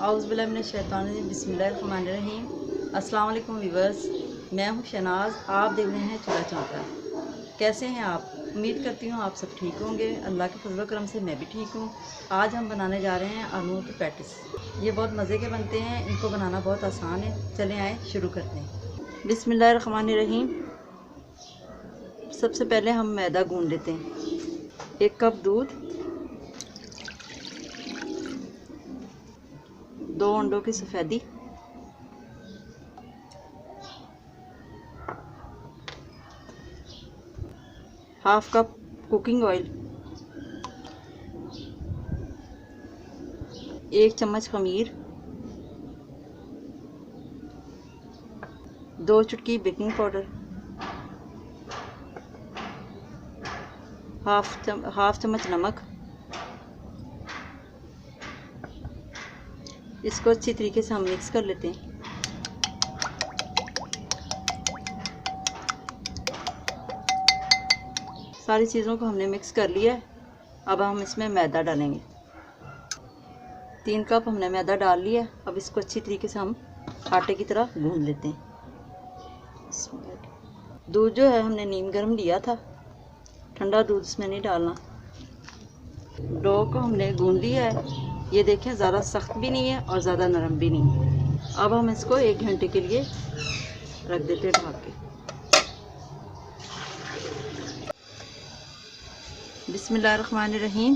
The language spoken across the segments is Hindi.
औज़ुबिल्लाहिमिनश्शैतानिर्रजीम बिस्मिल्लाहिर्रहमानिर्रहीम। अस्सलाम वालेकुम व्यूअर्स, मैं हूँ शहनाज। आप देख रहे हैं चूल्हा चौंका। कैसे हैं आप? उम्मीद करती हूँ आप सब ठीक होंगे। अल्लाह के फजल करम से मैं भी ठीक हूँ। आज हम बनाने जा रहे हैं आलूओं की पैटिस। ये बहुत मज़े के बनते हैं, इनको बनाना बहुत आसान है। चलें आए शुरू करते हैं। बिस्मिल्लाहिर्रहमानिर्रहीम। सबसे पहले हम मैदा गूंद लेते हैं। 1 कप दूध, 2 अंडों की सफ़ेदी, हाफ कप कुकिंग ऑयल, 1 चम्मच खमीर, 2 चुटकी बेकिंग पाउडर, हाफ चम्मच नमक। इसको अच्छी तरीके से हम मिक्स कर लेते हैं। सारी चीज़ों को हमने मिक्स कर लिया है। अब हम इसमें मैदा डालेंगे। 3 कप हमने मैदा डाल लिया। अब इसको अच्छी तरीके से हम आटे की तरह गूंद लेते हैं। दूध जो है हमने नीम गर्म लिया था, ठंडा दूध इसमें नहीं डालना। डो को हमने गूंद लिया है। ये देखें, ज़्यादा सख्त भी नहीं है और ज़्यादा नरम भी नहीं है। अब हम इसको 1 घंटे के लिए रख देते हैं ढक के। बिस्मिल्लाहिर्रहमानिर्रहीम।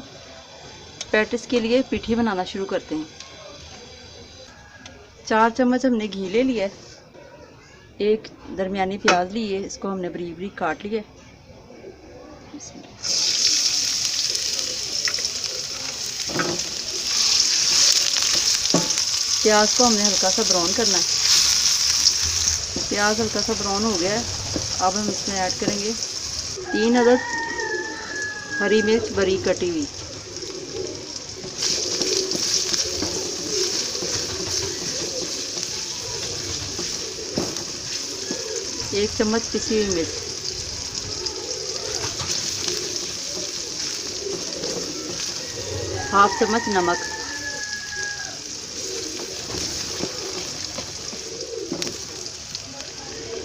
पैटिस के लिए पिठी बनाना शुरू करते हैं। 4 चम्मच हमने घी ले लिया है। 1 दरमियानी प्याज ली है, इसको हमने बारीक बारीक काट लिया है। प्याज को हमने हल्का सा ब्राउन करना है। प्याज हल्का सा ब्राउन हो गया है। अब हम इसमें ऐड करेंगे 3 अदद हरी मिर्च बारीक कटी हुई, 1 चम्मच पिसी हुई मिर्च, हाफ चम्मच नमक,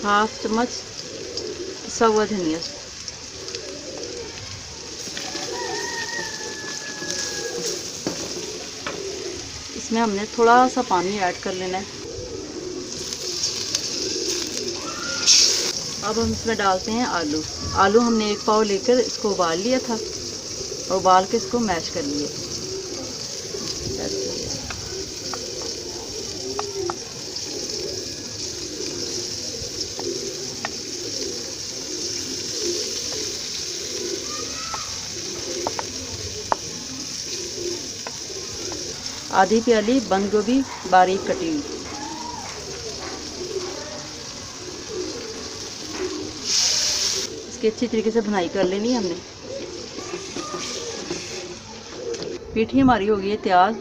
हाफ चम्मच पिसा हुआ धनिया, इसमें हमने थोड़ा सा पानी ऐड कर लेना है। अब हम इसमें डालते हैं आलू। आलू हमने 1 पाव लेकर इसको उबाल लिया था और उबाल के इसको मैश कर लिया। आधी प्याली बंद गोभी बारीक कटी हुई, इसकी अच्छी तरीके से भुनाई कर लेनी है हमने। पीठी हमारी हो गई है तैयार।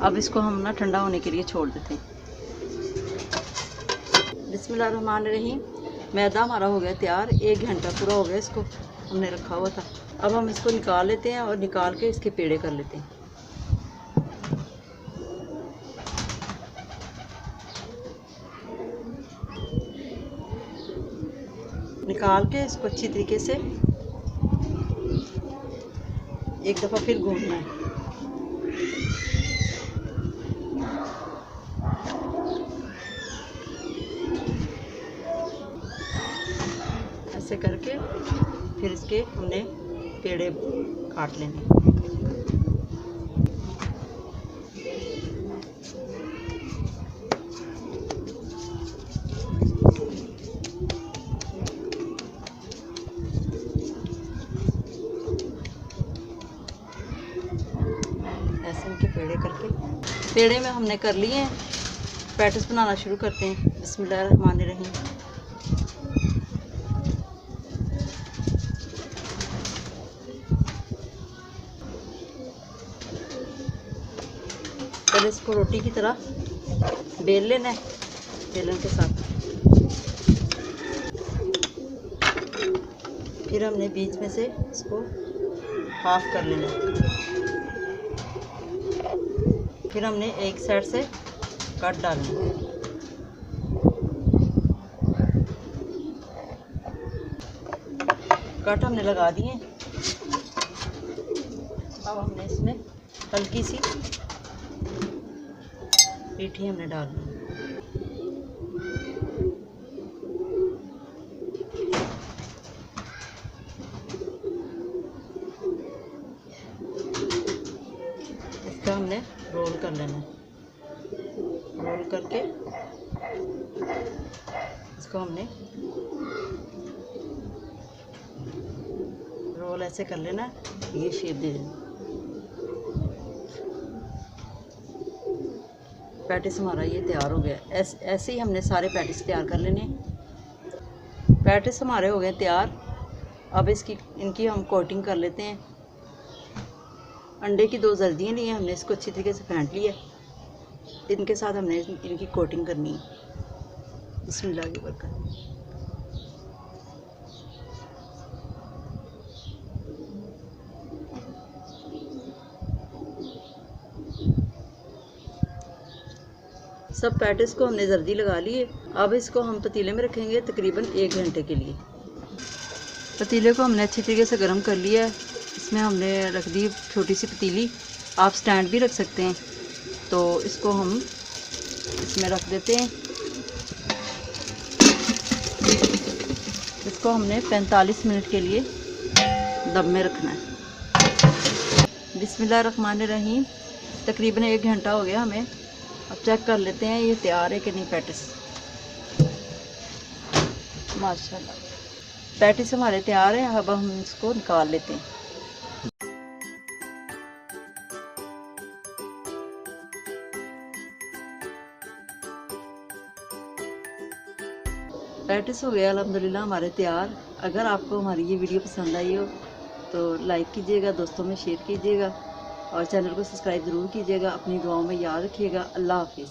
अब इसको हम ना ठंडा होने के लिए छोड़ देते हैं। बिस्मिल्लाहिर्रहमानिर्रहीम। मैदा हमारा हो गया तैयार। 1 घंटा पूरा हो गया, इसको हमने रखा हुआ था। अब हम इसको निकाल लेते हैं और निकाल के इसके पेड़े कर लेते हैं। निकाल के इसको अच्छी तरीके से एक दफ़ा फिर गूंदना है। ऐसे करके फिर इसके हमने पेड़े काट लेने। ऐसे इनके पेड़े करके पेड़े में हमने कर लिए हैं। पैटिस बनाना शुरू करते हैं। बिस्मिल्लाहिर्रहमानिर्रहीम। पहले इसको रोटी की तरह बेल लेना है बेलन के साथ। फिर हमने बीच में से इसको हाफ कर लेना है। फिर हमने एक साइड से कट डालना है। कट हमने लगा दिए। अब हमने इसमें हल्की सी पीठी हमने डालनी है। इसका हमने रोल कर लेना है। रोल करके इसको हमने रोल ऐसे कर लेना, ये शेप दे देना। पैटिस हमारा ये तैयार हो गया। ऐसे ही हमने सारे पैटिस तैयार कर लेने। पैटिस हमारे हो गए तैयार। अब इनकी हम कोटिंग कर लेते हैं। अंडे की 2 जर्दियाँ ली हैं हमने, इसको अच्छी तरीके से फेंट लिया। इनके साथ हमने इनकी कोटिंग करनी है। बिस्मिल्लाह की बरकत। सब पैटिस को हमने जर्दी लगा ली है। अब इसको हम पतीले में रखेंगे तकरीबन 1 घंटे के लिए। पतीले को हमने अच्छी तरीके से गर्म कर लिया है। इसमें हमने रख दी छोटी सी पतीली, आप स्टैंड भी रख सकते हैं। तो इसको हम इसमें रख देते हैं। इसको हमने 45 मिनट के लिए दम में रखना है। बिस्मिल्लाहिर्रहमानिर्रहीम। तकरीबन 1 घंटा हो गया हमें। अब चेक कर लेते हैं ये तैयार है कि नहीं पैटिस। माशाल्लाह पैटिस हमारे तैयार है। अब हम इसको निकाल लेते हैं। पैटिस हो गया अल्हम्दुलिल्लाह हमारे तैयार। अगर आपको हमारी ये वीडियो पसंद आई हो तो लाइक कीजिएगा, दोस्तों में शेयर कीजिएगा और चैनल को सब्सक्राइब ज़रूर कीजिएगा। अपनी दुआओं में याद रखिएगा। अल्लाह हाफिज़।